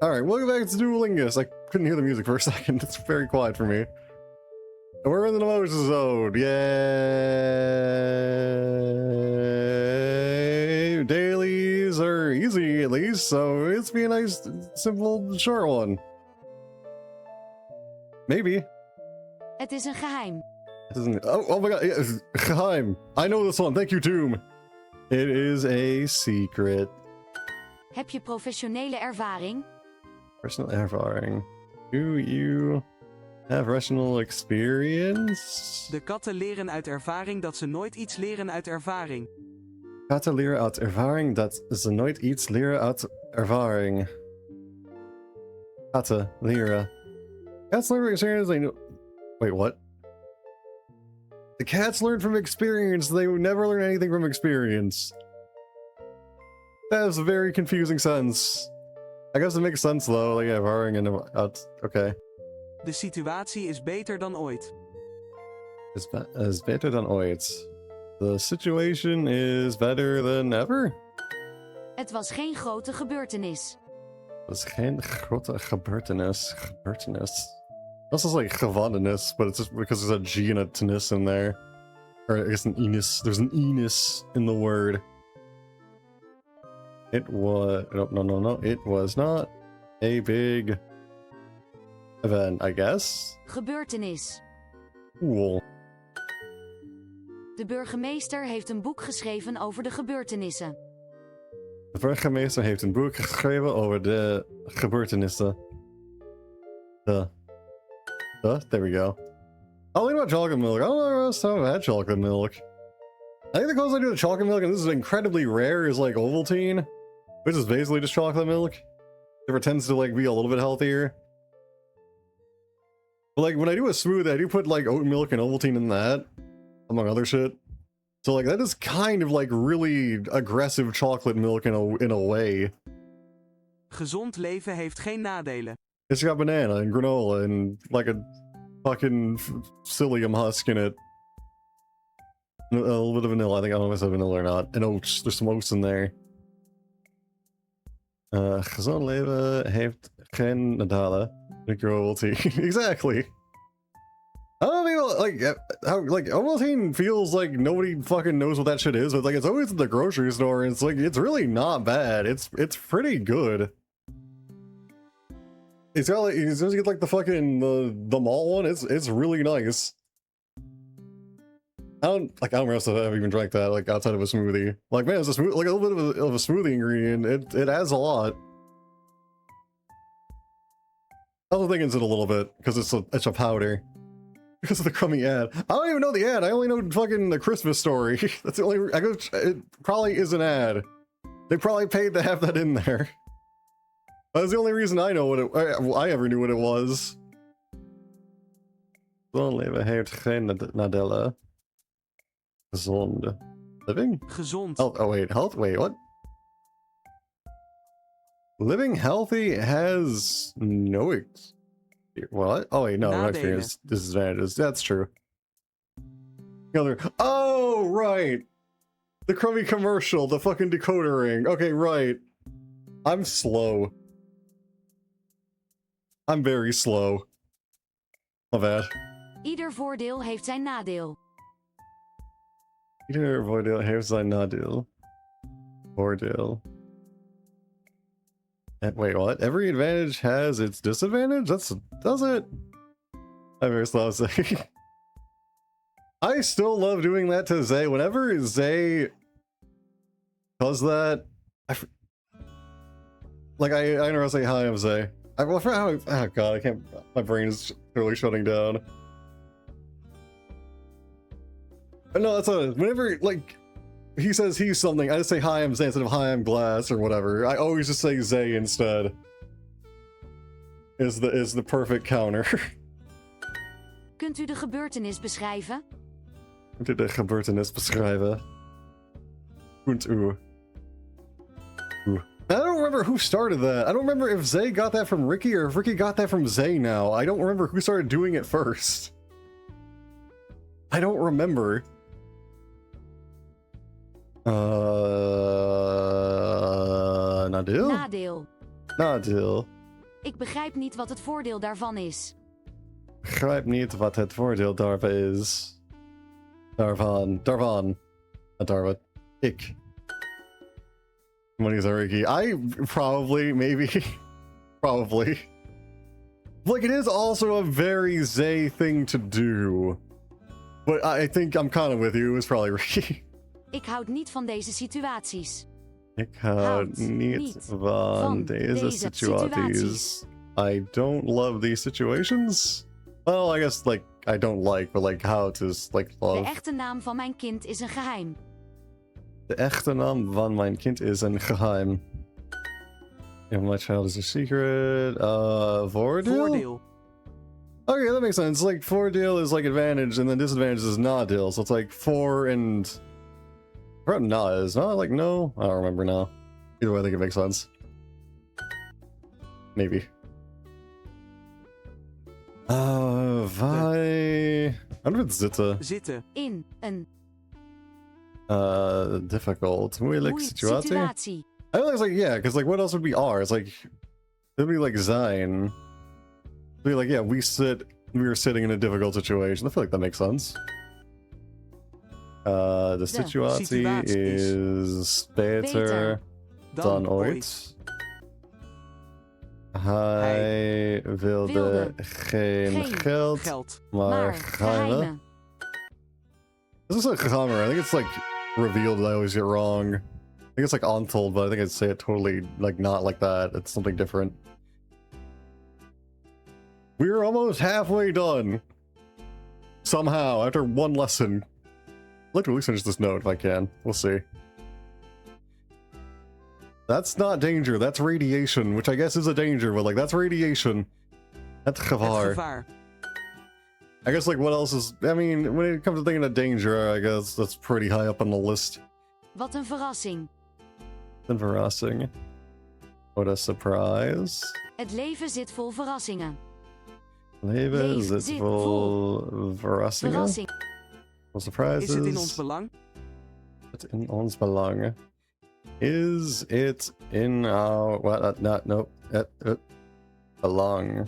Alright, welcome back to Duolingo. I couldn't hear the music for a second. It's very quiet for me. And we're in the Emotes zone. Yay! Dailies are easy, at least, so it's be a nice, simple, short one. Maybe. Het is een geheim. It isn't. Oh my god, yeah, geheim. I know this one. Thank you, Doom. It is a secret. Heb je professionele ervaring? Personal ervaring. Do you have professional experience? De katten leren uit ervaring dat ze nooit iets leren uit ervaring. Katten leren uit ervaring dat ze nooit iets leren uit ervaring. Katten leren. Cats learn from experience. They know. Wait, what? The cats learn from experience. They would never learn anything from experience. That has a very confusing sense. I guess it makes sense though, like ervaring and okay. De situatie is beter dan ooit. Is better than ooit. The situation is better than ever? Het was geen grote gebeurtenis. Het is geen grote gebeurtenis. This is like gevangenis, but it's just because there's a G and a tennis in there. Or I guess an enis. There's an enis in the word. It was... No. It was not a big event, I guess. Gebeurtenis. Cool. De burgemeester heeft een boek geschreven over de gebeurtenissen. De burgemeester heeft een boek geschreven over de gebeurtenissen. There we go. I'll learn about chocolate milk. I don't know if I've had chocolate milk. I think the closest I do to chocolate milk, and this is incredibly rare, is like Ovaltine, which is basically just chocolate milk. It pretends to like be a little bit healthier. But like when I do a smoothie, I do put like oat milk and Ovaltine in that, among other shit. So like that is kind of like really aggressive chocolate milk in a way. Gezond leven heeft geen nadelen. It's got banana and granola and like a fucking psyllium husk in it. A little bit of vanilla. I don't know if I said vanilla or not. And oats. There's some oats in there. Gezond leven heeft geen nadelen. Ovaltine. Exactly. I don't feel like how like Ovaltine feels like nobody fucking knows what that shit is, but like it's always at the grocery store and it's like it's really not bad. It's pretty good. It's got like you just get like the fucking the malt one. It's really nice. I don't remember if I've even drank that like outside of a smoothie. Like man, it's a smooth, like a little bit of a smoothie ingredient. It adds a lot. I also think it's in a little bit because it's a powder. Because of the crummy ad. I don't even know the ad. I only know fucking the Christmas story. That's the only. It probably is an ad. They probably paid to have that in there. That's the only reason I know what I ever knew what it was. Gezond leven heeft geen nadelen. Gezond living? Gezond. Health. Oh wait, health. Wait, what? Living healthy has no what? Oh wait, no, no experience disadvantages. That's true. Oh right, the crummy commercial, the fucking decoder ring. Okay, right. I'm slow. I'm very slow. My bad. Ieder voordeel heeft zijn nadeel. Ieder voordeel heeft zijn nadeel. Voordeel. Wait, what? Every advantage has its disadvantage? Does it? I'm very slow to say. I still love doing that to Zay. Whenever Zay does that, I never say hi, I'm Zay. Oh god, I can't, my brain is totally shutting down. But no, that's whenever, like, he says he's something, I just say hi, I'm Zay instead of hi, I'm Glass or whatever. I always just say Zay instead. Is the perfect counter. Kunt u de gebeurtenis beschrijven? Kunt u de gebeurtenis beschrijven? Kunt u. I don't remember who started that. I don't remember if Zay got that from Ricky or if Ricky got that from Zay now. I don't remember who started doing it first. I don't remember. Nadeel? Nadeel. Nadeel. Ik begrijp niet wat het voordeel daarvan is. Begrijp niet wat het voordeel daarvan is. Daarvan. Ik. Money's a Ricky. Probably, maybe. Probably. Like, it is also a very Zay thing to do. But I think I'm kind of with you. It's probably Ricky. Ik houd niet van deze situaties. Ik houd niet van deze situaties. I don't love these situations. Well, I guess, like, I don't like, but, like, how it is, like, love. De echte naam van mijn kind is een geheim. De echte naam van mijn kind is een geheim. If my child is a secret. Voordeel? Okay, that makes sense. Like, voordeel is like advantage, and then disadvantage is not deal. So it's like for and. Not is not like no. I don't remember now. Either way, I think it makes sense. Maybe. Wij. I wonder if it's zitten. Zitten. In een difficult. Moeilijk situatie. I feel like it's like, yeah, because like what else would be R? It's like it'd be like zijn. It'd be like, yeah, we were sitting in a difficult situation. I feel like that makes sense. De situatie is beter dan ooit. Hij wilde geen geld, maar geheimen. This is like geheimen. I think it's like revealed that I always get wrong. I think it's like untold, but I think I'd say it totally like not like that. It's something different. We're almost halfway done. Somehow, after one lesson. I'd like to at least finish this note if I can. We'll see. That's not danger, that's radiation, which I guess is a danger, but like that's radiation. That's gevaar. I guess like what else is, I mean, when it comes to thinking of danger, I guess that's pretty high up on the list. Wat een verrassing. Een verrassing. What a surprise. Het leven zit vol verrassingen. Leven zit vol verrassingen. Well, surprises. Is het in ons belang? Is it in ons belang? Is it in our... What? Nope. Belang.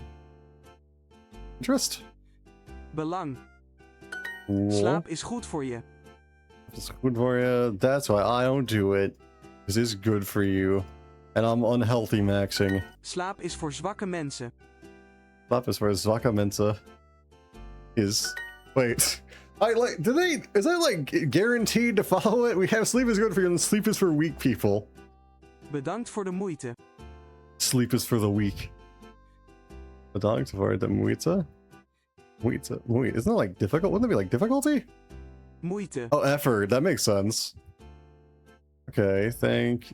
Interest? Belang. Cool. Slaap is goed voor je. It's good for you. That's why I don't do it. This is good for you. And I'm unhealthy maxing. Slaap is voor zwakke mensen. Slaap is voor zwakke mensen. Wait. Is that like guaranteed to follow it? We have sleep is good for you and sleep is for weak people. Bedankt voor de moeite. Sleep is for the weak. Bedankt voor de moeite. Moeite. Isn't that like difficult? Wouldn't that be like difficulty? Moeite. Oh, effort. That makes sense. Okay, thank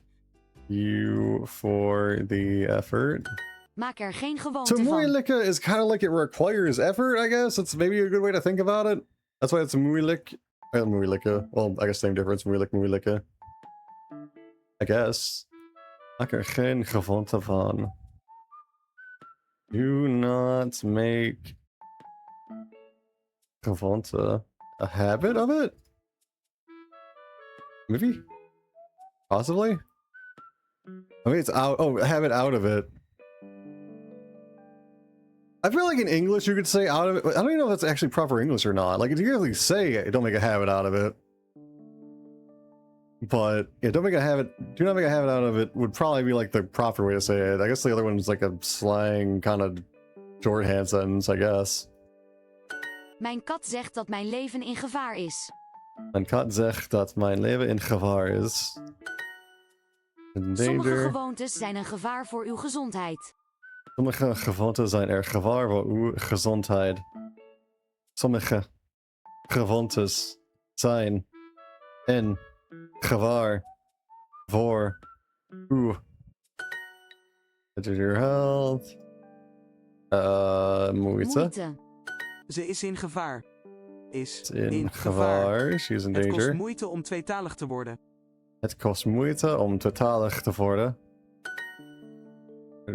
you for the effort. Maak er geen gewoonte So van. moeilijke is kind of like it requires effort, I guess. That's maybe a good way to think about it. That's why it's moeilijk. Moeilijke. Well, I guess same difference. Moeilijke. I guess. Maak er geen gewoonte van. Do not make gewoonte a habit of it? Maybe? Possibly? Maybe it's out. Oh, a habit out of it. I feel like in English you could say out of it. I don't even know if that's actually proper English or not. Like, if you really say don't make a habit out of it. But yeah, do not make a habit out of it would probably be like the proper way to say it. I guess the other one's like a slang kind of shorthand sentence, I guess. Mijn kat zegt dat mijn leven in gevaar is. Mijn kat zegt dat mijn leven in gevaar is. Sommige gewoontes zijn een gevaar voor uw gezondheid. Sommige gewoontes zijn er gevaar voor uw gezondheid. Sommige gewoontes zijn in gevaar voor uw your health. Moeite. Ze is in gevaar. Is in gevaar. She is in danger. Het kost moeite om tweetalig te worden. Het kost moeite om tweetalig te worden.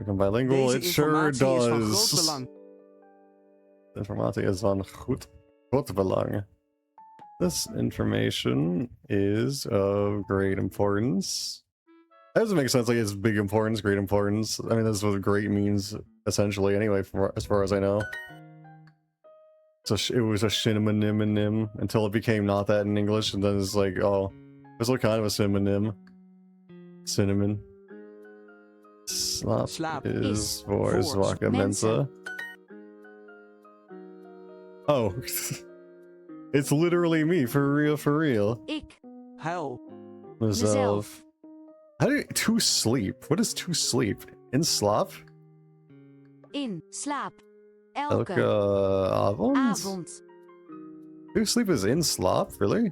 Bilingual, Deze it sure informatie is van does. groot belang. De informatie is van groot belang. This information is of great importance. That doesn't make sense. Like it's big importance, great importance. I mean, that's what great means essentially. Anyway, as far as I know. So it was a synonym until it became not that in English, and then it's like, oh, it's what kind of a synonym? Cinnamon. Slap is for Zwaka Mensa. Oh, it's literally me, for real, for real. Ik. Huil. Mezelf. How do you, to sleep? What is to sleep? In slaap? In. Slaap. Elke Elke. avond? Avond. To sleep is in slaap? Really?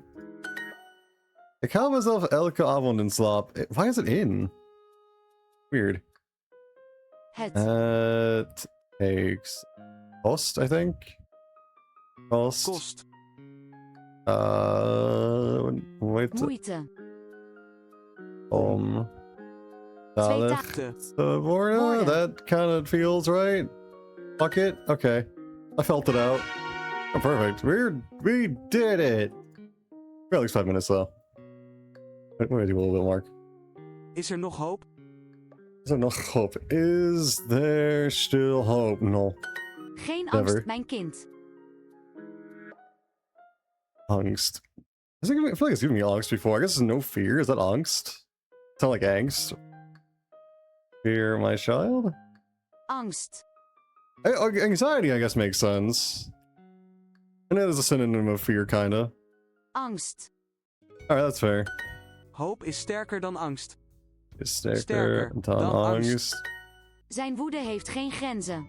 Ik haal mezelf elke avond in slaap. Why is it in? Weird. Het. It takes cost, I think. Cost. Kost. Wait. Moeite. Om. Twee Te. Worden? That kind of feels right. Fuck it. Okay. I felt it out. Oh, perfect. We did it. For at least 5 minutes though. We're gonna do a little bit, Mark. Is er nog hoop? Is there no hope? Is there still hope? No. Geen Never. angst, mijn kind. Angst. I feel like it's given me angst before. I guess there's no fear. Is that angst? Sound like angst. Fear my child? Angst. Anxiety, I guess, makes sense. And that is a synonym of fear, kinda. Angst. Alright, that's fair. Hoop is sterker dan angst. Is sterker Sterker dan dan angst. angst. Zijn woede heeft geen grenzen.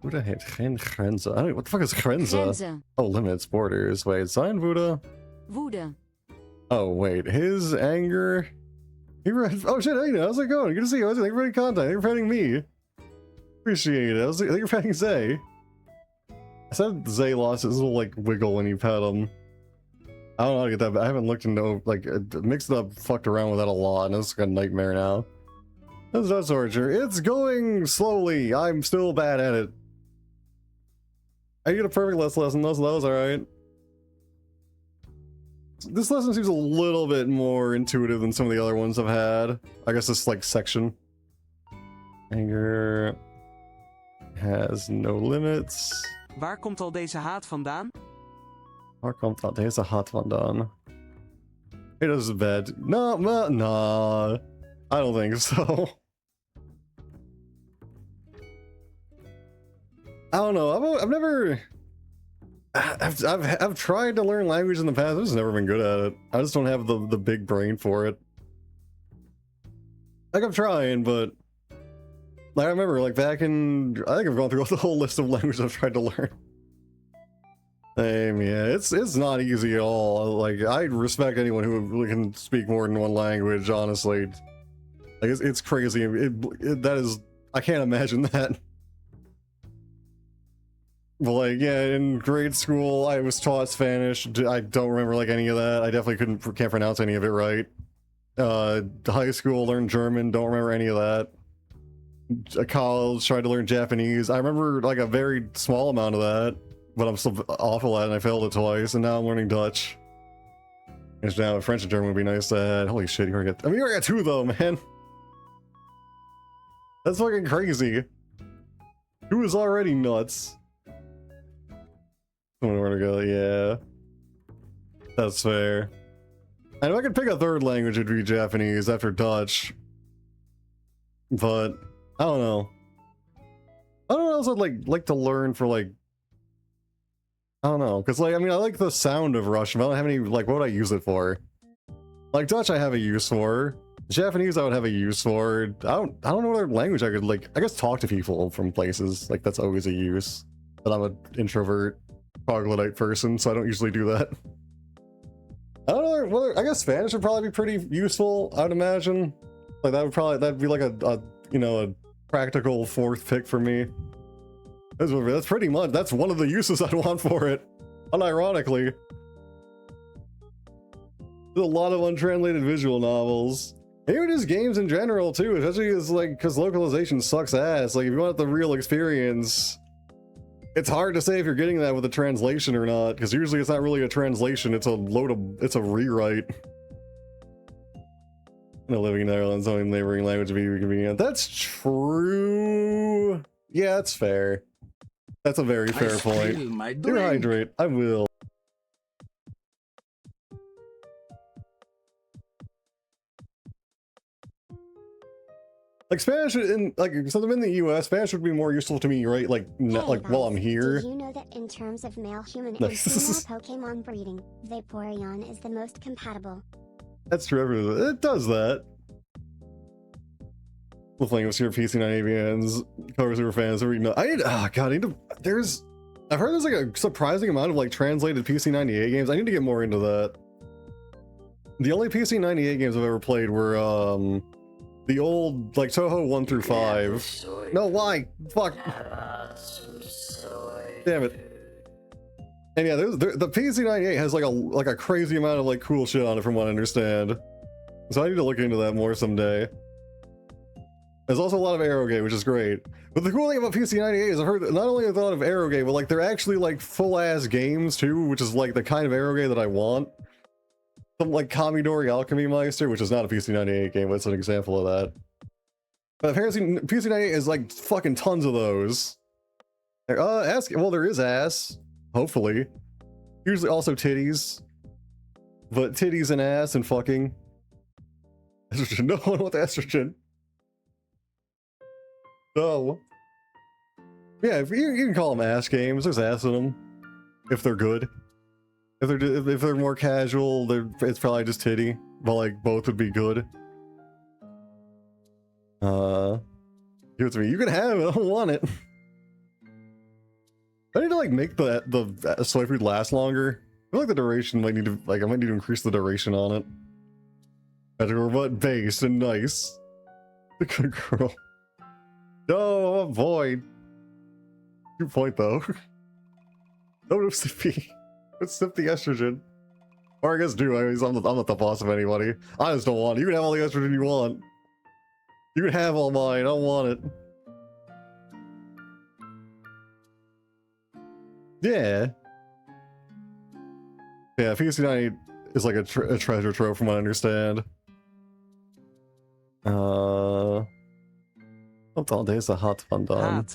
Woede heeft geen grenzen. I don't, what the fuck is grenzen? Grenzen. Oh, limits, borders. Wait, sign Woede? Woede. Oh, wait, his anger... Oh shit, hey, how's it going? Good to see you. Thank you for any content. Thank you for friending me. Appreciate it. Thank you for friending Zay. I said Zay lost his little, like, wiggle when you pet him. I don't know how to get that, but I haven't looked into, like, mixed it up, fucked around with that a lot, and it's like a nightmare now. That's not torture. It's going slowly. I'm still bad at it. I get a perfect lesson, though, so that was alright. This lesson seems a little bit more intuitive than some of the other ones I've had. I guess this, like, section. Anger has no limits. Waar komt al deze haat vandaan? Waar komt dat deze haat vandaan? It is bad. No, no, I don't think so. I don't know. I've never. I've tried to learn language in the past. I've just never been good at it. I just don't have the big brain for it. Like I'm trying, but like I remember, like back in, I think I've gone through the whole list of languages I've tried to learn. Yeah, it's not easy at all. Like I respect anyone who can speak more than one language. Honestly, like it's crazy. That is, I can't imagine that. But like, yeah, in grade school, I was taught Spanish. I don't remember like any of that. I definitely can't pronounce any of it right. High school, learned German. Don't remember any of that. College, tried to learn Japanese. I remember like a very small amount of that, but I'm still awful at it, and I failed it twice. And now I'm learning Dutch. And now French and German would be nice to add. Holy shit, you already got. I mean, you already got 2 though, man. That's fucking crazy. 2 is already nuts. Where to go? Yeah, that's fair. And if I could pick a 3rd language, it'd be Japanese after Dutch. But I don't know. I don't know what else I'd like to learn for like. I don't know, because like I mean I like the sound of Russian. But I don't have any like what would I use it for? Like Dutch, I have a use for. Japanese, I would have a use for. I don't know what other language I could like. I guess talk to people from places. Like that's always a use. But I'm an introvert. Troglodyte person, so I don't usually do that. I don't know whether I guess Spanish would probably be pretty useful, I would imagine. Like that'd be like a you know, a practical 4th pick for me. That's pretty much, that's one of the uses I'd want for it. Unironically. There's a lot of untranslated visual novels. Even just games in general too, especially because localization sucks ass. Like if you want the real experience, it's hard to say if you're getting that with a translation or not, because usually it's not really a translation, it's a rewrite. No living in the Netherlands, only neighboring language would be convenient. That's true. Yeah, that's fair. That's a very fair point. Do hydrate. I will. Like Spanish in since I'm in the U.S., Spanish would be more useful to me, right? Like while I'm here. Did you know that in terms of male human and female Pokemon breeding, Vaporeon is the most compatible? That's true. It does that. The playing with your PC 98 fans, cover super fans. I've heard there's like a surprising amount of like translated PC 98 games. I need to get more into that. The only PC 98 games I've ever played were the old like Toho 1 through 5. No, why? Fuck. Damn it. And yeah, the PC 98 has like a crazy amount of like cool shit on it from what I understand. So I need to look into that more someday. There's also a lot of Aerogate, which is great. But the cool thing about PC 98 is I've heard that not only a lot of Aerogate, but like they're actually like full-ass games too, which is like the kind of Aerogate that I want. Something like Kamidori Alchemy Meister, which is not a PC 98 game, but it's an example of that. But apparently PC 98 is like fucking tons of those. Well, there is ass, hopefully. Usually also titties. But titties and ass and fucking. Estrogen. No, I don't want the estrogen. No. Yeah, you can call them ass games. There's ass in them. If they're good. If they're more casual, it's probably just titty. But like both would be good. Give it to me. You can have it. I don't want it. I need to like make the soy food last longer. I feel like the duration might need to I might need to increase the duration on it. Better but based and nice. The good girl. No, avoid. Good point though. Don't sip Let's sip the estrogen. Or I guess do. I mean, I'm not the boss of anybody. I just don't want it. You can have all the estrogen you want. You can have all mine. I don't want it. Yeah. Yeah, PC98 is like a treasure trove from what I understand. All days a hot fun done.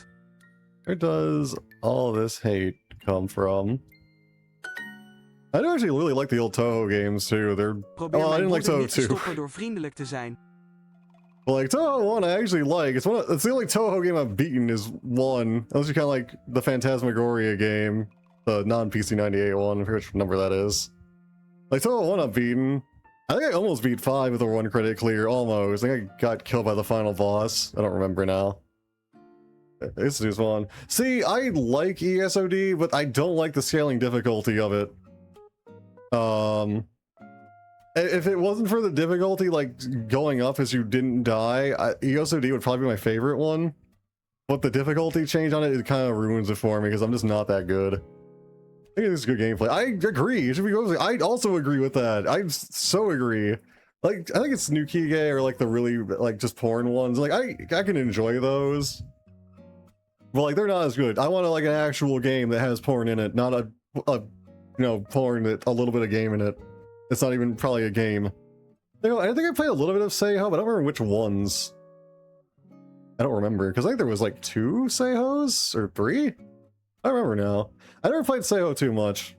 Where does all this hate come from? I do actually really like the old Toho games too. I didn't like Toho 2. Door vriendelijk te zijn. Well, like Toho 1 I actually like. It's the only Toho game I've beaten is 1. Unless you kind of like the Phantasmagoria game. The non-PC 98 one. I forget which number that is. Like Toho 1 I've beaten. I think I almost beat 5 with a 1 credit clear. Almost. I think I got killed by the final boss. I don't remember now. This is one. See, I like ESOD, but I don't like the scaling difficulty of it. If it wasn't for the difficulty, like, going up as you didn't die, ESOD would probably be my favorite one. But the difficulty change on it kind of ruins it for me, because I'm just not that good. I think it's good gameplay. I agree. It should be good. I also agree with that. I so agree. Like, I think it's Nukige or, like, the really, like, just porn ones. Like, I can enjoy those. But, like, they're not as good. I want, like, an actual game that has porn in it, not a you know, porn that a little bit of game in it. It's not even probably a game. You know, I think I played a little bit of Seiho, but I don't remember which ones. I don't remember, because I think there was like 2 Seihos? Or 3? I don't remember now. I never played Seiho too much.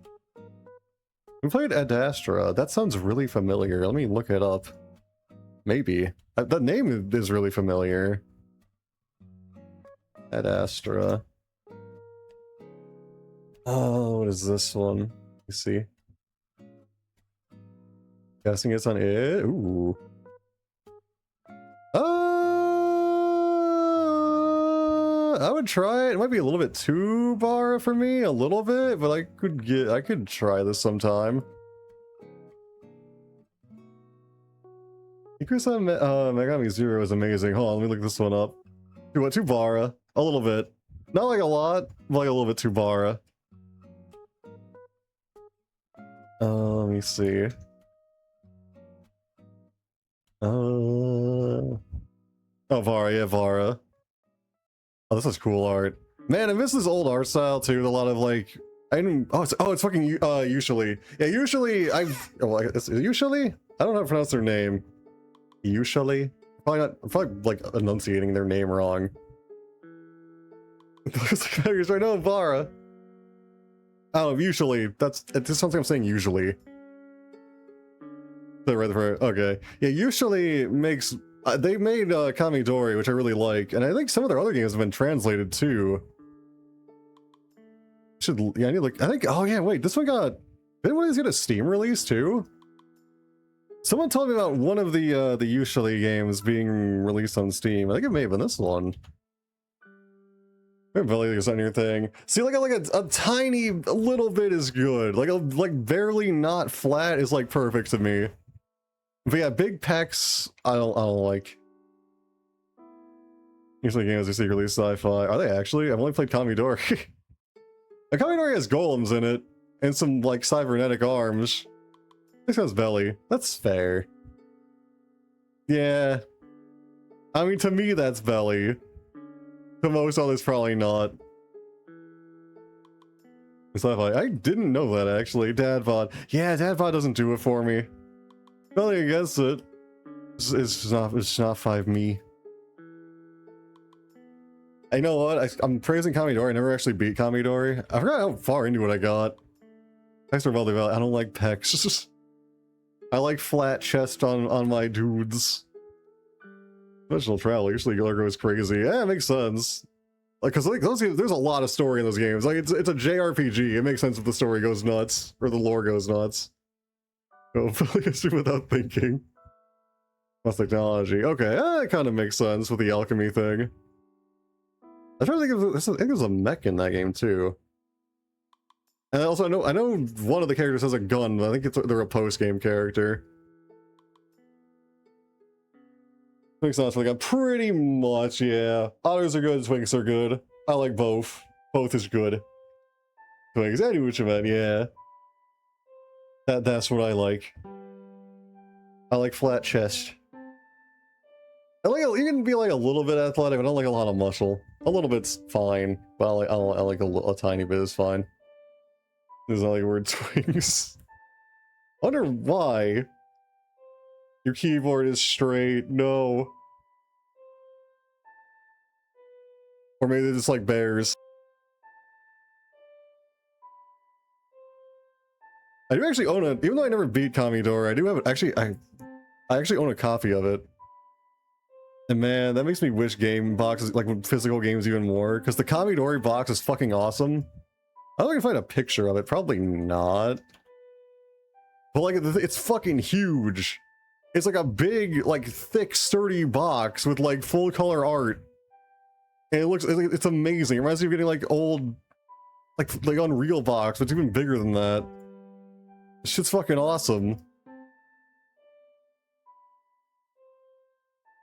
We played Ad Astra. That sounds really familiar. Let me look it up. Maybe. That name is really familiar. Ad Astra. Oh, what is this one? Let me see. Guessing it's on it. Ooh. I would try it. It might be a little bit too bar for me, a little bit, but I could try this sometime. Ikusa Megami Zero is amazing. Hold on, let me look this one up. Too bara. A little bit. Not like a lot, but like a little bit too bara. Let me see. Oh, Vara, yeah, Vara. Oh, this is cool art. Man, I miss this old art style too. A lot of like, it's fucking usually. Yeah, usually is it usually? I don't know how to pronounce their name. Usually? I'm probably like enunciating their name wrong. There's right now, Vara. Oh, usually. That's something I'm saying usually. Okay. Yeah, usually makes. They made Kamidori, which I really like, and I think some of their other games have been translated too. Yeah, I need like. I think. Oh yeah, wait. This one got. Didn't one of these get a Steam release too? Someone told me about one of the usually games being released on Steam. I think it may have been this one. Really is on your thing. See, like a tiny little bit is good. Like barely not flat is like perfect to me. But yeah, big pecs I don't like. Usually games are secretly sci-fi. Are they actually? I've only played Kamidori. And Kamidori has golems in it and some like cybernetic arms. This has belly. That's fair. Yeah. I mean, to me that's belly. To most others, probably not. Sci-fi. I didn't know that actually. Dadbot. Yeah, Dadbot doesn't do it for me. Nothing against it. It's not 5me. I know what? I'm praising Kamidori. I never actually beat Kamidori. I forgot how far into it I got. Pecs are well. I don't like pecs. I like flat chest on my dudes. Professional travel, usually Giller goes crazy. Yeah, it makes sense. Like, cause like those games, there's a lot of story in those games. Like it's a JRPG. It makes sense if the story goes nuts or the lore goes nuts. Oh, without thinking. That's technology. Okay, that kind of makes sense with the alchemy thing. I'm trying to think of. I think there's a mech in that game too. And also, I know one of the characters has a gun, but I think they're a post-game character. Twinks not for the gun. Pretty much, yeah. Otters are good, Twinks are good. I like both. Both is good. Twinks, I knew what you meant, yeah. That's what I like. I like flat chest. I like you can be like a little bit athletic, but I don't like a lot of muscle. A little bit's fine, but I like a tiny bit is fine. There's not like word Twinks. Wonder why. Your keyboard is straight. No. Or maybe they're just like bears. I do actually own it, even though I never beat Kamidori. I do have it. Actually, I actually own a copy of it. And man, that makes me wish game boxes, like physical games, even more. Because the Kamidori box is fucking awesome. I don't know if I can find a picture of it. Probably not. But like, it's fucking huge. It's like a big, like thick, sturdy box with like full color art. And it's amazing. It reminds me of getting like old, like Unreal box, but it's even bigger than that. This shit's fucking awesome.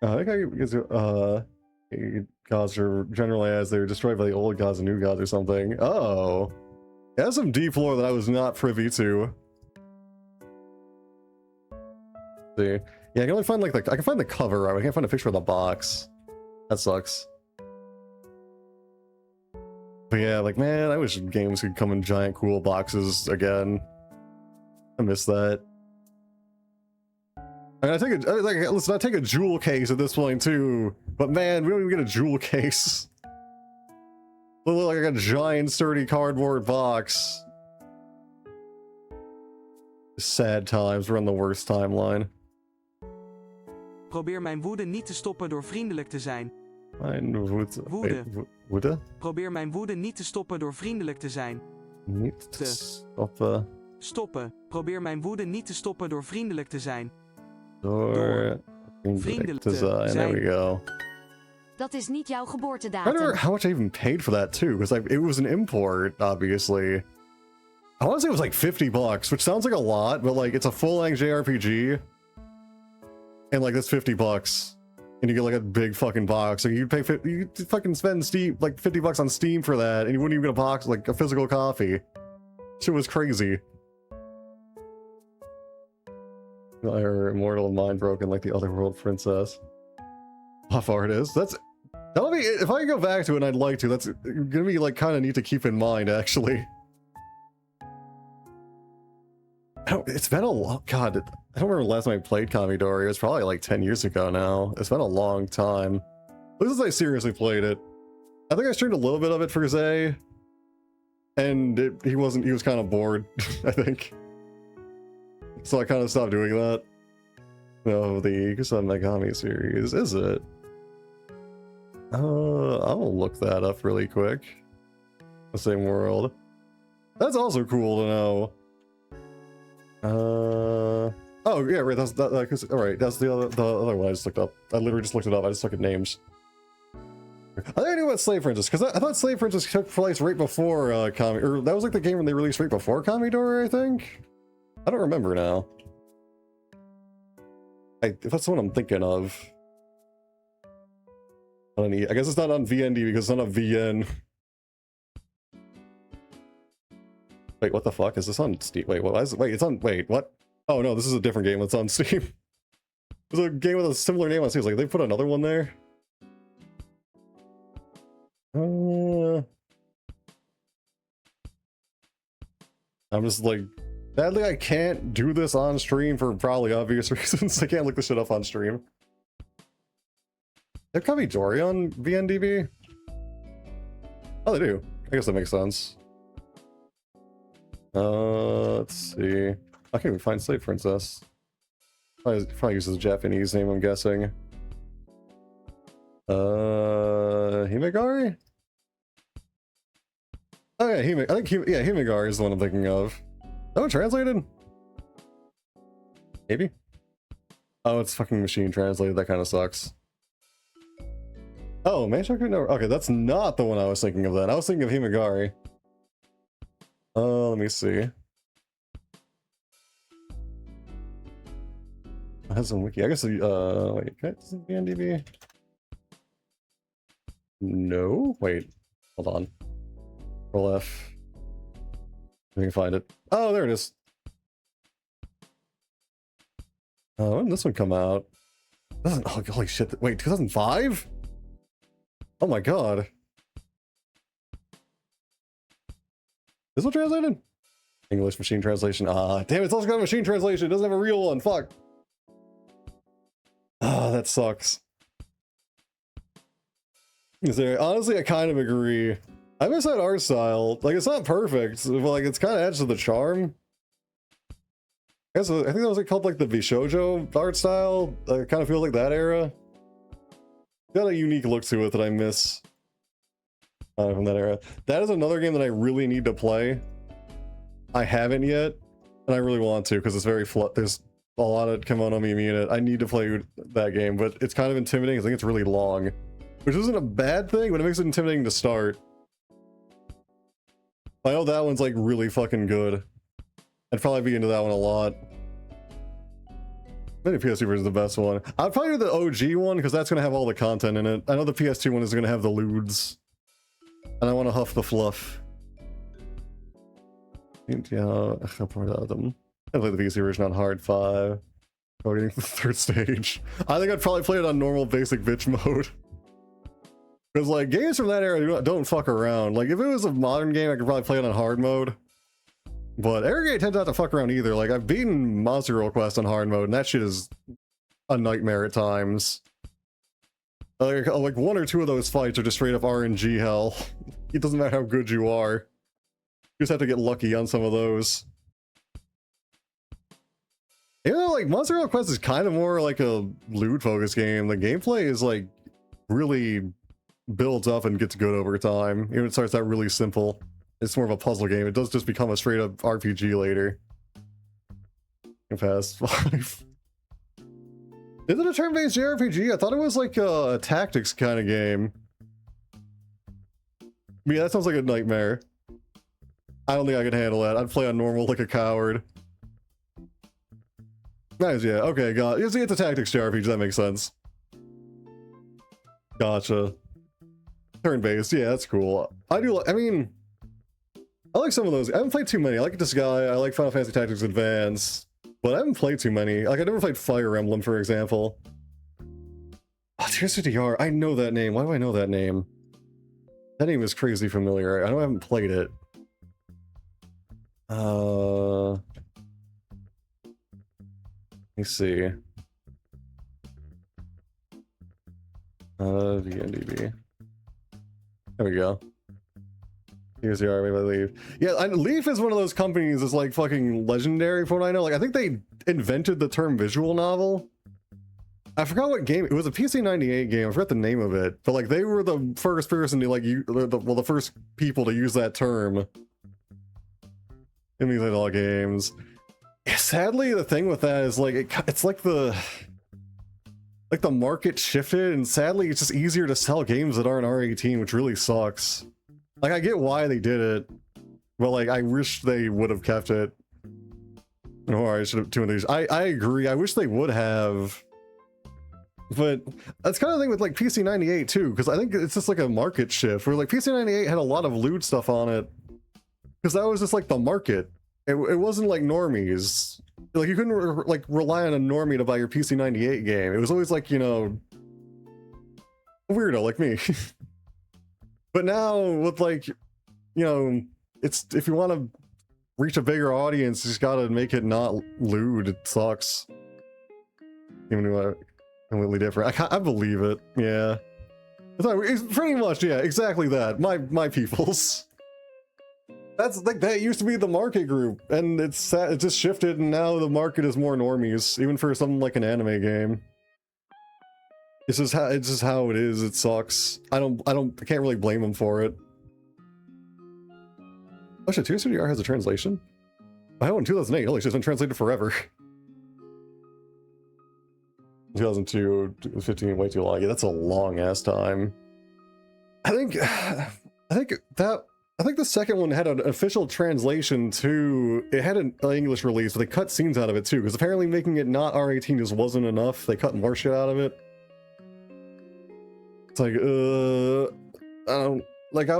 I think gods are generally as they're destroyed by the old gods and new gods or something. Oh. It has some deep lore that I was not privy to. See. Yeah, I can only find like I can find the cover, right? I can't find a picture of the box. That sucks. But yeah, like man, I wish games could come in giant cool boxes again. I miss that. I mean, I take a jewel case at this point too, but man, we don't even get a jewel case. Look like a giant sturdy cardboard box. Sad times, we're on the worst timeline. Probeer mijn woede niet te stoppen door vriendelijk te zijn. Mijn woede. Woede. Woede? Probeer mijn woede niet te stoppen door vriendelijk te zijn. Niet te stoppen. Stoppen. Probeer mijn woede niet te stoppen door vriendelijk te zijn. Door vriendelijk te zijn. There we go. Dat is niet jouw I geboortedatum. don't know how much I even paid for that too, because like it was an import, obviously. I want to say it was like $50, which sounds like a lot, but like it's a full-length JRPG, and like that's $50, and you get like a big fucking box. Like you fucking spend Steam like $50 on Steam for that, and you wouldn't even get a box like a physical copy. Shit was crazy. Or immortal and mind broken like the Otherworld princess. How far it is? That'll be if I go back to it and I'd like to. That's gonna be like kind of neat to keep in mind actually. It's been a long... God, I don't remember the last time I played Kamidori. It was probably like 10 years ago now. It's been a long time. At least I seriously played it. I think I streamed a little bit of it for Zay. And he was kind of bored, I think. So I kind of stopped doing that. No, the Ikusan Megami series, is it? I'll look that up really quick. The same world. That's also cool to know. Oh yeah, right. All right. That's the other one I just looked up. I literally just looked it up. I just looked at names. I think I knew about Slave Princess because I thought Slave Princess took place right before Kami, or that was like the game when they released right before Kamidori. I think. I don't remember now. If that's what I'm thinking of. I guess it's not on VND because it's not a VN. Wait, what the fuck? Is this on Steam? Wait, what is it? Wait, it's on... Wait, what? Oh no, this is a different game that's on Steam. There's a game with a similar name on Steam. Like, they put another one there? I'm just like... Sadly, I can't do this on stream for probably obvious reasons. I can't look this shit up on stream. There could be Dory on VNDB? Oh, they do. I guess that makes sense. Let's see. I can't even find Slave Princess. Probably uses a Japanese name, I'm guessing. Himegari? Oh yeah, Himegari is the one I'm thinking of. That one translated? Maybe? Oh, it's fucking machine translated. That kind of sucks. Oh, Manchuku no. Okay, that's not the one I was thinking of then. I was thinking of Himegari. Let me see. It has some wiki. I guess, wait, can I see VNDB? No? Wait, hold on. Roll F. I can find it. Oh, there it is. Oh, when did this one come out? Oh, holy shit. Wait, 2005? Oh my god. This one translated? English machine translation. Ah, damn, it's also got a machine translation. It doesn't have a real one. Fuck. Ah, that sucks. Honestly, I kind of agree. I miss that art style. Like, it's not perfect, but like, it's kind of adds to the charm. I think that was like called like the Vishojo art style. I kind of feel like that era. Got a unique look to it that I miss from that era. That is another game that I really need to play. I haven't yet, and I really want to because it's very there's a lot of Kimono Mimi in it. I need to play that game, but it's kind of intimidating. I think it's really long, which isn't a bad thing, but it makes it intimidating to start. I know that one's like really fucking good. I'd probably be into that one a lot. Maybe PS2 is the best one. I'd probably do the OG one because that's going to have all the content in it. I know the PS2 one is going to have the Lewds. And I want to huff the fluff. Yeah, I played the PC version on hard 5. Going to the third stage. I think I'd probably play it on normal basic bitch mode. Because like games from that era don't fuck around. Like if it was a modern game, I could probably play it on hard mode. But Arrogate tends not to fuck around either. Like I've beaten Monster Girl Quest on hard mode, and that shit is a nightmare at times. Like one or two of those fights are just straight up RNG hell. It doesn't matter how good you are. You just have to get lucky on some of those. You know, like Monster Girl Quest is kind of more like a loot focused game. The gameplay is like really builds up and gets good over time. Even it starts out really simple. It's more of a puzzle game. It does just become a straight up RPG later. Past 5. Is it a turn-based JRPG? I thought it was like a tactics kind of game. Yeah, that sounds like a nightmare. I don't think I could handle that. I'd play on normal like a coward. Nice, yeah. Okay, got it. It's a tactics JRPG. That makes sense. Gotcha. Turn-based. Yeah, that's cool. I mean, I like some of those. I haven't played too many. I like This Guy. I like Final Fantasy Tactics Advance. But I haven't played too many. Like, I never played Fire Emblem, for example. Oh, Tears of DR. I know that name. Why do I know that name? That name is crazy familiar. I know I haven't played it. me see. VNDB. There we go. Here's the army by Leaf. Yeah, Leaf is one of those companies that's like fucking legendary from what I know. Like, I think they invented the term visual novel. I forgot what game. It was a PC98 game. I forgot the name of it. But like, they were the first person to like, the first people to use that term in these all games. Sadly, the thing with that is like, it's like the market shifted, and sadly, it's just easier to sell games that aren't R18, which really sucks. Like, I get why they did it, but like, I wish they would have kept it. Or I should have two of these. I agree. I wish they would have. But that's kind of the thing with like PC98 too, because I think it's just like a market shift where like PC98 had a lot of lewd stuff on it because that was just like the market. It wasn't like normies. Like, you couldn't like rely on a normie to buy your PC98 game. It was always like, you know, a weirdo like me. But now with like, you know, it's, if you want to reach a bigger audience, you just gotta make it not lewd. It sucks. Even though completely different. I believe it. Yeah. It's pretty much, yeah, exactly that. My peoples. That's like, that used to be the market group, and it just shifted, and now the market is more normies, even for something like an anime game. It's just how it is. It sucks. I can't really blame them for it. Oh shit, 2SDR has a translation? I had one in 2008. Holy shit, it's been translated forever. 2002, 15, way too long. Yeah, that's a long ass time. I think the second one had an official translation too. It had an English release, but they cut scenes out of it too, because apparently making it not R18 just wasn't enough. They cut more shit out of it. It's like, I don't, like, I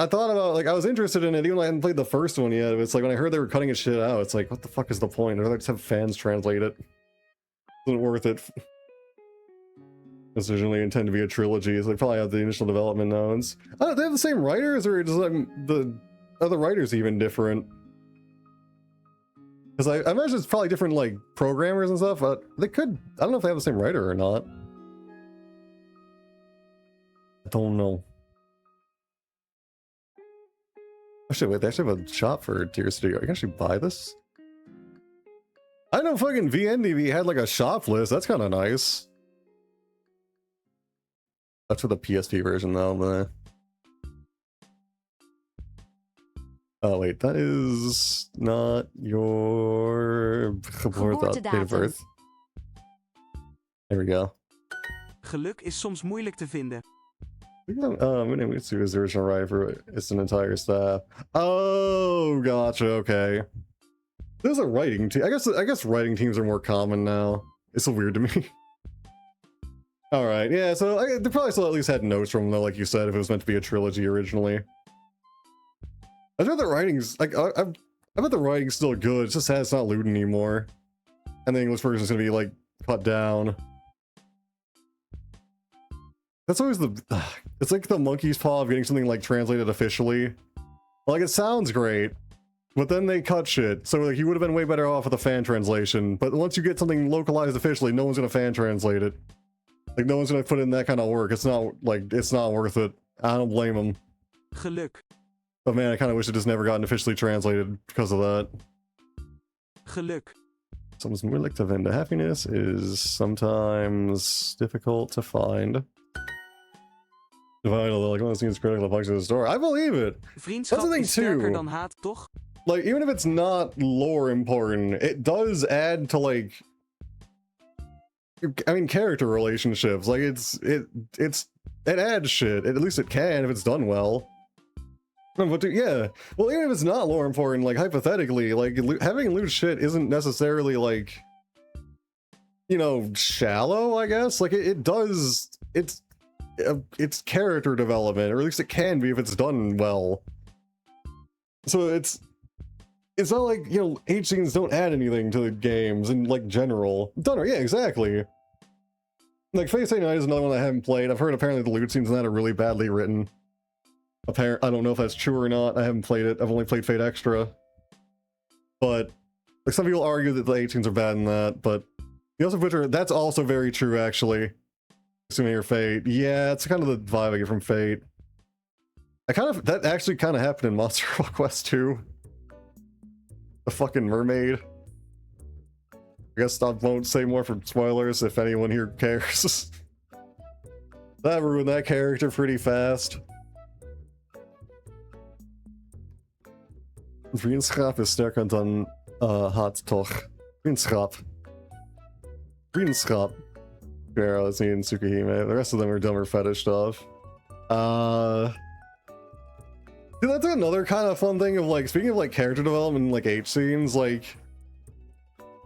thought about, like, I was interested in it even though I hadn't played the first one yet. It's like, when I heard they were cutting it shit out, it's like, what the fuck is the point? I'd rather just have fans translate it. Isn't worth it. It's originally intended to be a trilogy, so they probably have the initial development notes. Oh, they have the same writers, or does the other writers even different? Because I imagine it's probably different, like, programmers and stuff, but they could, I don't know if they have the same writer or not. I don't know. Oh shit, wait, they actually have a shop for Tier Studio. I can actually buy this? I know fucking VNDB had like a shop list, that's kind of nice. That's for the PSP version though, but... Oh wait, that is not your date of birth. There we go. Geluk is soms moeilijk te vinden. Mitsu is the original writer for it's an entire staff. Oh, gotcha, okay. There's a writing team. I guess writing teams are more common now. It's so weird to me. Alright, yeah, so they probably still at least had notes from them, though, like you said, if it was meant to be a trilogy originally. I bet the writing's, like, I bet the writing's still good, it's just sad it's not lewd anymore. And the English version's gonna be, like, cut down. That's always it's like the monkey's paw of getting something, like, translated officially. Like, it sounds great, but then they cut shit, so, like, you would have been way better off with a fan translation, but once you get something localized officially, no one's gonna fan translate it. Like, no one's gonna put in that kind of work. It's not, like, it's not worth it. I don't blame them. Geluk. But man, I kind of wish it just never gotten officially translated because of that. Geluk. Something's more like to vend. Happiness is sometimes difficult to find. Vital, like one of those things critical to the store. I believe it. Vriendschap is sterker dan haat, toch? Like, even if it's not lore important, it does add to, like, I mean, character relationships. Like, it adds shit. At least it can if it's done well. But yeah, well, even if it's not lore important, like, hypothetically, like, having loot shit isn't necessarily, like, you know, shallow, I guess. Like, it does, it's character development, or at least it can be if it's done well. So it's not like, you know, H scenes don't add anything to the games in, like, general. Done, yeah, exactly. Like, Fate Night is another one I haven't played. I've heard apparently the loot scenes in that are really badly written. I don't know if that's true or not. I haven't played it. I've only played Fate Extra. But, like, some people argue that the H scenes are bad in that, but You also put her. That's also very true, actually. Assuming your fate. Yeah, it's kind of the vibe I get from Fate. That actually kind of happened in Monster Quest 2. The fucking mermaid. I guess I won't say more for spoilers if anyone here cares. That ruined that character pretty fast. Vriendschap is sterker dan haat toch. Vriendschap. Vriendschap. Pharaoh, and Tsukihime. The rest of them are dumber fetish stuff. Dude, that's another kind of fun thing of like, speaking of like character development, like H scenes, like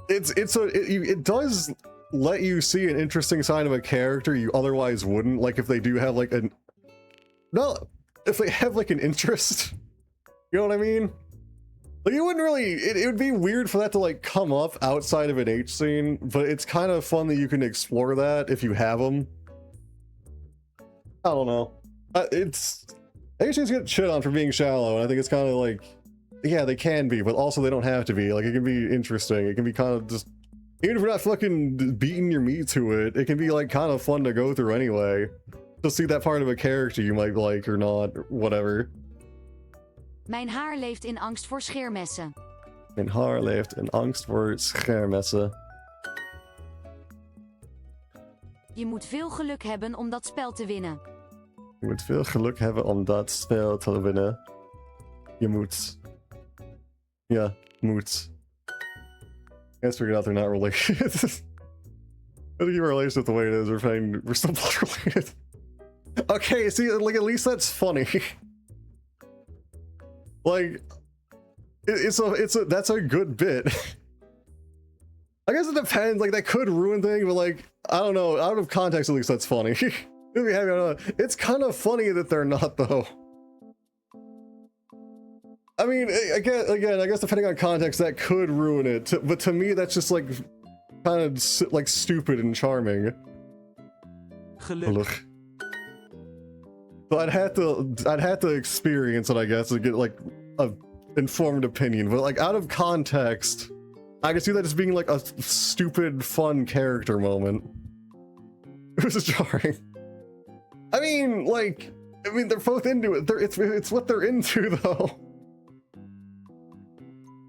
it does let you see an interesting side of a character you otherwise wouldn't, like if they do have like if they have like an interest. You know what I mean? Like you wouldn't really, it would be weird for that to like come up outside of an H scene, but it's kind of fun that you can explore that if you have them. I don't know. H scenes get shit on for being shallow, and I think it's kind of like, yeah, they can be, but also they don't have to be. Like it can be interesting. It can be kind of just, even if you're not fucking beating your meat to it, it can be like kind of fun to go through anyway. To see that part of a character you might like or not, or whatever. Mijn haar leeft in angst voor scheermessen. Mijn haar leeft in angst voor schermessen. Je moet veel geluk hebben om dat spel te winnen. Je moet veel geluk hebben om dat spel te winnen. Je moet. Yeah, moet. I guess figured out they're not related. I think you related it the way it is. We're still blood related. Okay, see, like at least that's funny. Like, that's a good bit. I guess it depends. Like that could ruin things, but like I don't know. Out of context, at least that's funny. It's kind of funny that they're not though. I mean, again, I guess depending on context, that could ruin it. But to me, that's just like kind of like stupid and charming. Geluk. So I'd have to experience it, I guess, to get like a informed opinion. But like out of context, I can see that as being like a stupid, fun character moment. It was jarring. I mean, they're both into it. It's what they're into, though.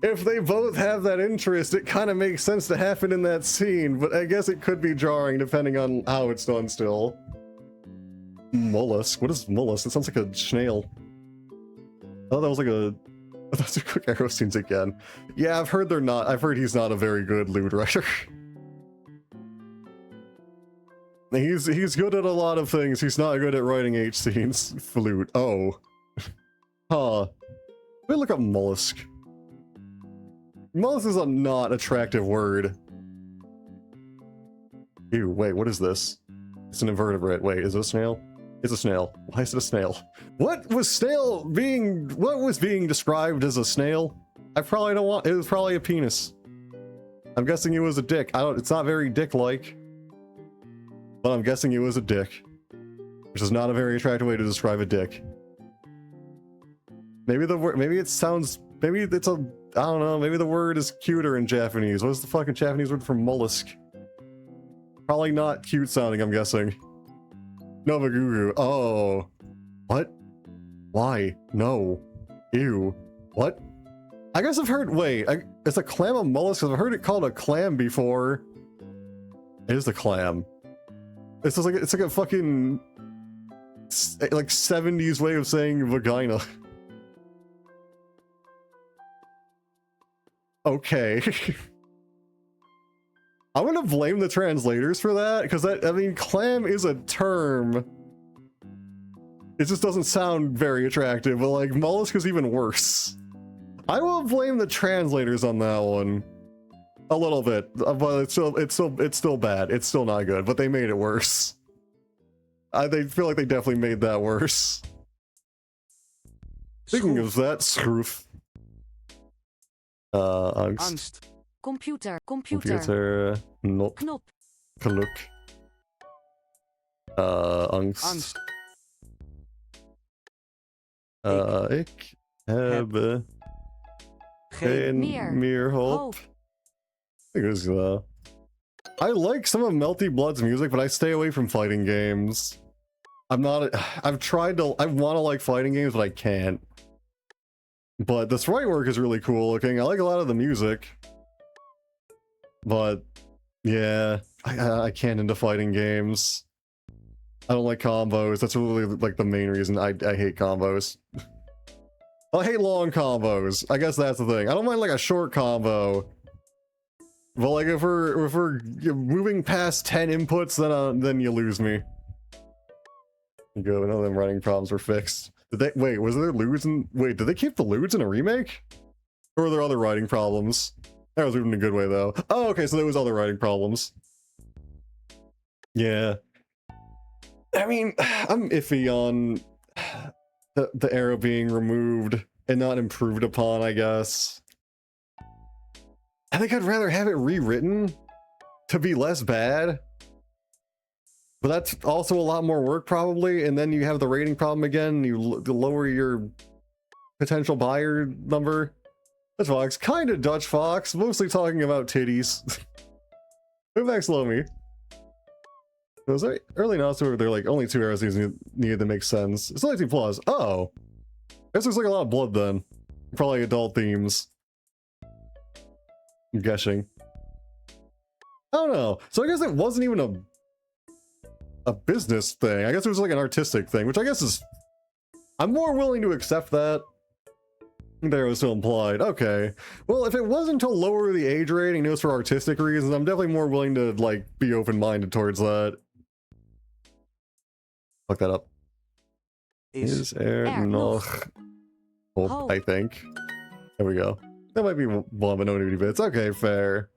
If they both have that interest, it kind of makes sense to happen in that scene, but I guess it could be jarring depending on how it's done still. Mollusk? What is mollusk? It sounds like a snail. Oh, that was like a... Those are quick arrow scenes again. Yeah, I've heard he's not a very good lewd writer. He's good at a lot of things. He's not good at writing H scenes. Flute. Oh. Huh. Let me look up mollusk. Mollusk is a not attractive word. Ew, wait, what is this? It's an invertebrate. Wait, is it a snail? It's a snail. Why is it a snail? What was being described as a snail? I probably don't want, it was probably a penis. I'm guessing it was a dick. it's not very dick-like. But I'm guessing it was a dick. Which is not a very attractive way to describe a dick. Maybe it's a, I don't know, maybe the word is cuter in Japanese. What's the fucking Japanese word for mollusk? Probably not cute sounding, I'm guessing. Novagugu. Oh. What? Why? No. Ew. What? I guess I've heard, is a clam a mollusk? I've heard it called a clam before. It is a clam. It's just like, it's like a fucking, like 70s way of saying vagina. Okay. I'm gonna blame the translators for that, because I mean, clam is a term. It just doesn't sound very attractive, but like, mollusk is even worse. I will blame the translators on that one. A little bit, but it's still bad. It's still not good, but they made it worse. They feel like they definitely made that worse. Speaking of that, schroof. Angst. Computer. Not. Knop. Geluk. Angst. Ik heb geen meer hoop. Ik was I like some of Melty Blood's music, but I stay away from fighting games. I'm not, I've tried to, I want to like fighting games, but I can't. But the sprite work is really cool looking. I like a lot of the music. But, yeah, I can't into fighting games. I don't like combos. That's really like the main reason I hate combos. I hate long combos. I guess that's the thing. I don't mind like a short combo. But like if we're moving past 10 inputs, then you lose me. You go, none of them running problems were fixed. Did they wait, was there Lewds in wait, did they keep the Lewds in a remake? Or were there other writing problems? That was moving in a good way though. Oh, okay, so there was other writing problems. Yeah. I mean, I'm iffy on the arrow being removed and not improved upon, I guess. I think I'd rather have it rewritten to be less bad. But that's also a lot more work probably, and then you have the rating problem again, you lower your potential buyer number. That's Fox, kind of Dutch Fox, mostly talking about titties. Move back slow me. It was like early now, so they're like only 2 arrows needed to make sense. It's only 2 plus. Oh, this looks like a lot of blood then. Probably adult themes. I'm guessing. I don't know. So I guess it wasn't even a business thing. I guess it was like an artistic thing, which I guess is, I'm more willing to accept that. There was still implied. Okay. Well, if it wasn't to lower the age rating, it was for artistic reasons, I'm definitely more willing to like be open-minded towards that. Look that up. Is noch hope, I think. There we go. That might be one, but no nudity bits. Okay, fair.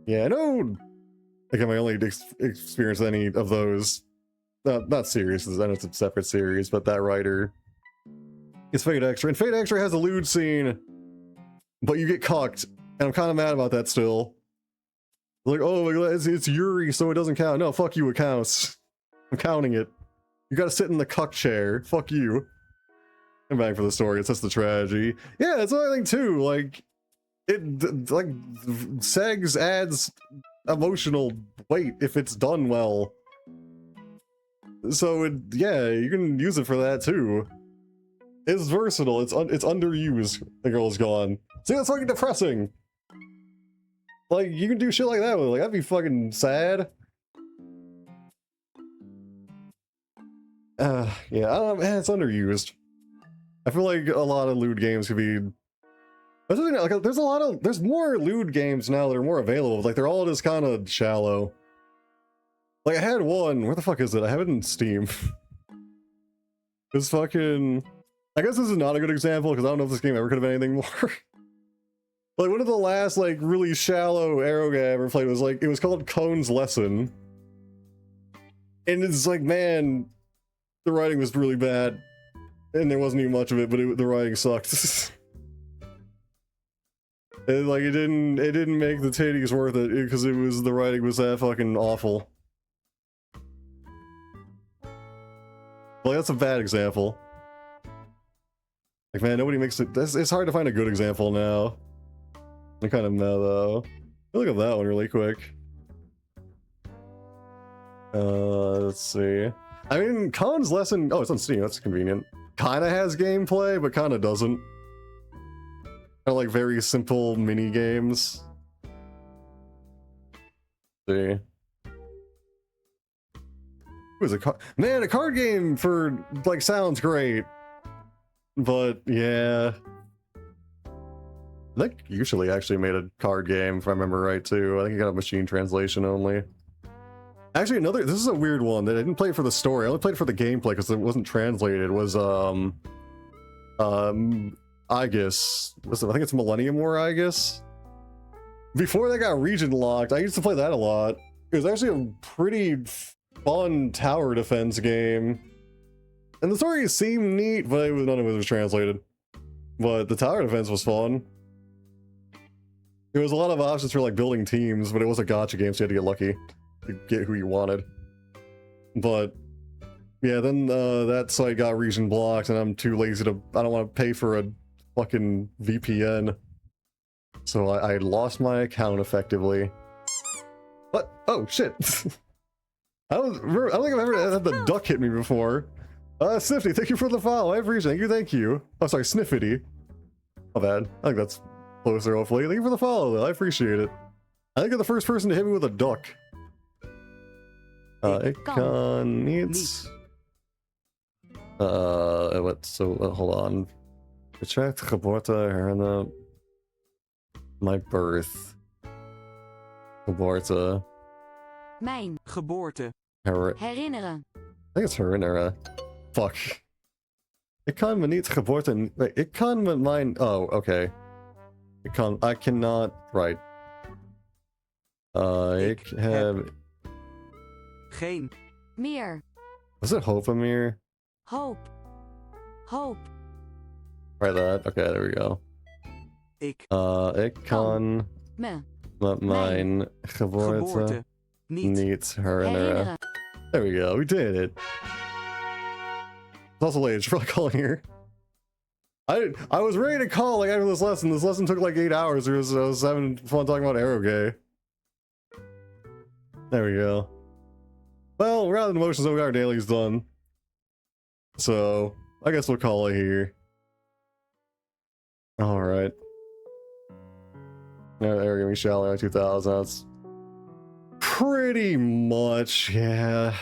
Yeah, I know. Again, my only experience with any of those, not series, I know it's a separate series, but that writer is Fate Extra. And Fate Extra has a lewd scene, but you get cucked. And I'm kind of mad about that still. Like, oh my god, it's Yuri, so it doesn't count. No, fuck you, it counts. I'm counting it. You gotta sit in the cuck chair. Fuck you. I'm back for the story. It's just the tragedy. Yeah, that's another thing too. Like, like, segs adds emotional weight if it's done well. So yeah, you can use it for that too. It's versatile. It's underused. The girl's gone. See, that's fucking depressing. Like, you can do shit like that with, like, that'd be fucking sad. Yeah, I don't know, man, it's underused. I feel like a lot of lewd games could be... Like, there's more lewd games now that are more available. Like, they're all just kind of shallow. Like, I had one, where the fuck is it? I have it in Steam. It's fucking... I guess this is not a good example, because I don't know if this game ever could have been anything more. Like, one of the last, like, really shallow arrow game I ever played was, like, it was called Cone's Lesson. And it's like, man, the writing was really bad. And there wasn't even much of it, but the writing sucked. And, like, it didn't make the titties worth it, because the writing was that fucking awful. Like, that's a bad example. Like, man, nobody makes it, it's hard to find a good example now. I'm kind of mad though. Look at that one really quick. Let's see. I mean, Cone's Lesson, oh, it's on Steam, that's convenient. Kinda has gameplay, but kinda doesn't. Kinda like very simple mini games. Let's see. It was a card, man, a card game for, like, sounds great. But, yeah. I think usually actually made a card game, if I remember right, too. I think it got a machine translation only. Actually, this is a weird one that I didn't play it for the story. I only played it for the gameplay because it wasn't translated. It was, I guess. I think it's Millennium War, I guess. Before that got region locked, I used to play that a lot. It was actually a pretty fun tower defense game. And the story seemed neat, but none of it was translated. But the tower defense was fun. There was a lot of options for like building teams, but it was a gacha game, so you had to get lucky to get who you wanted. But yeah, then that site got region blocked, and I'm too lazy to. I don't want to pay for a fucking VPN. So I lost my account effectively. What? Oh, shit. I don't think I've ever had the duck hit me before. Snifty, thank you for the follow. I appreciate it. Thank you. Oh, sorry, Sniffity. My bad. I think that's closer, hopefully. Thank you for the follow, though. I appreciate it. I think you're the first person to hit me with a duck. Icon needs... what? So, hold on. Retract geboorte, herinner... My birth. Geboorte. Mijn. Geboorte. Herinneren. I think it's herinneren. Fuck. Ik kan me niet geboorte... Wait, ik kan met mijn... Oh, okay. I cannot... Right. Ik heb... Geen. Meer. Was it Hopamir? Hoop. Hoop. Try that. Okay, there we go. Ik kan Me. met mijn geboorte niet herinneren. There we go, we did it. It's also late, I should probably call here. I was ready to call like after this lesson. This lesson took like 8 hours. I was having fun talking about Arrowgay. There we go. Well, rather than motions, we got our dailies done. So, I guess we'll call it here. Alright. There we go, Shallow 2000. That's pretty much, yeah.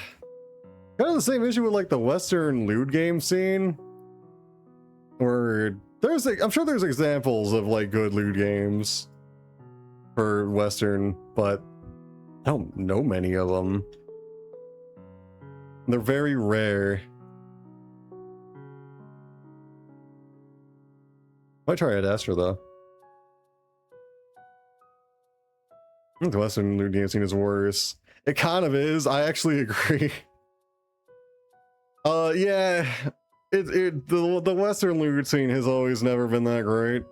Kind of the same issue with like the Western lewd game scene. Where there's like, I'm sure there's examples of like good lewd games for Western, but I don't know many of them. They're very rare. Might try Ad Astra though. I think the Western lewd game scene is worse. It kind of is. I actually agree. Yeah. The Western lewd scene has always never been that great.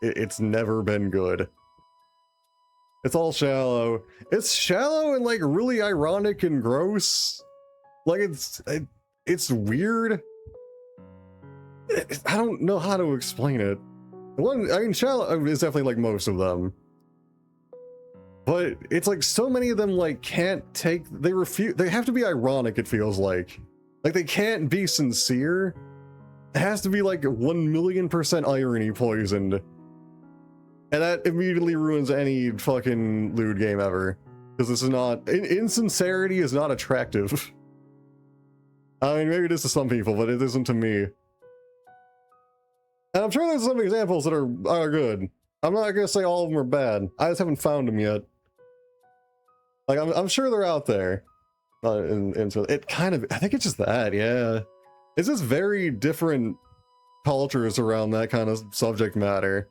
It's never been good. It's all shallow. It's shallow and like really ironic and gross. Like it's weird. I don't know how to explain it. I mean, shallow is definitely like most of them. But it's like so many of them like can't take, they have to be ironic, it feels like. Like they can't be sincere. It has to be like 1,000,000% irony poisoned. And that immediately ruins any fucking lewd game ever. Because this is not, insincerity is not attractive. I mean, maybe it is to some people, but it isn't to me. And I'm sure there's some examples that are good. I'm not gonna say all of them are bad. I just haven't found them yet. Like, I'm sure they're out there. So it kind of, I think it's just that, yeah. It's just very different cultures around that kind of subject matter.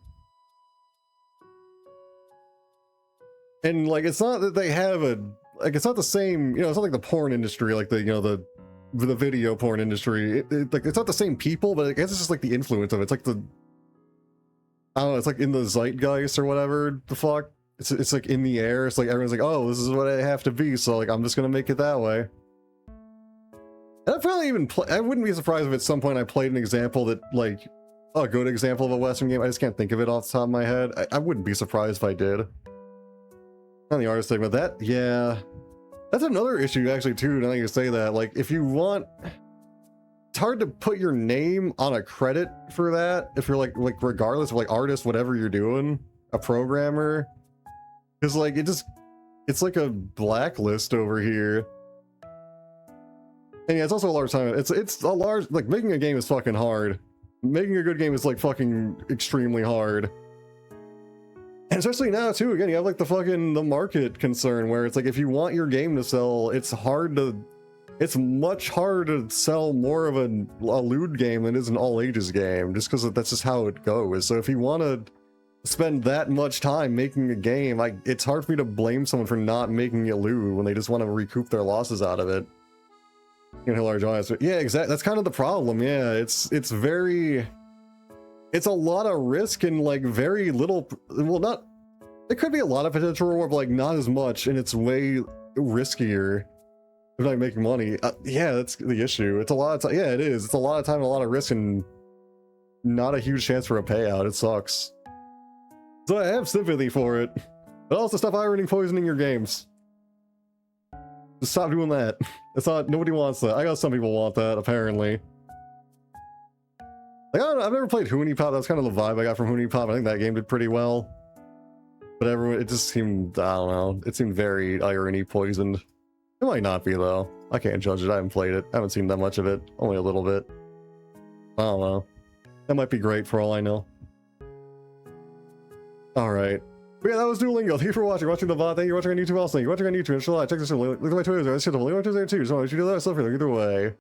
And like, it's not that they have like, it's not the same, you know, it's not like the porn industry, like the, you know, the video porn industry. Like, it's not the same people, but I guess it's just like the influence of it. It's like the, I don't know, it's like in the zeitgeist or whatever the fuck. It's like in the air. It's like everyone's like, oh, this is what I have to be, so like I'm just gonna make it that way. And I probably even I wouldn't be surprised if at some point I played an example that, like, a good example of a Western game. I just can't think of it off the top of my head. I wouldn't be surprised if I did. On the artist thing, but that, yeah, that's another issue actually too. Now that you say that, like, if you want, it's hard to put your name on a credit for that if you're like regardless of like artist, whatever you're doing, a programmer. Because like it's like a blacklist over here. And yeah, it's also a large time. It's a large, like, making a game is fucking hard. Making a good game is like fucking extremely hard. And especially now too, again, you have like the market concern where it's like, if you want your game to sell, it's much harder to sell more of a lewd game than is an all ages game, just because that's just how it goes. So if you want to spend that much time making a game, it's hard for me to blame someone for not making it lewd when they just want to recoup their losses out of it. You know, large audience. Yeah, exactly. That's kind of the problem. Yeah, it's a lot of risk and like very little, well, not, it could be a lot of potential reward, but like not as much, and it's way riskier if not making money. Yeah, that's the issue. It's a lot of time. Yeah, it is. It's a lot of time and a lot of risk and not a huge chance for a payout. It sucks. So I have sympathy for it. But also stop irony poisoning your games. Just stop doing that. It's not, nobody wants that. I guess some people want that, apparently. Like, I don't know, I've never played Hoonie Pop. That's kind of the vibe I got from Hoonie Pop. I think that game did pretty well. But everyone, it just seemed, I don't know, it seemed very irony poisoned. It might not be, though. I can't judge it. I haven't played it. I haven't seen that much of it. Only a little bit. I don't know. That might be great for all I know. Alright. But yeah, that was Duolingo. Thank you for watching. Watching the VOD. Thank you for watching on YouTube also. Thank you for watching on YouTube. Look at my Twitter. Look at my Twitter. I said, look at my Twitter too. So why don't you do that? So either way.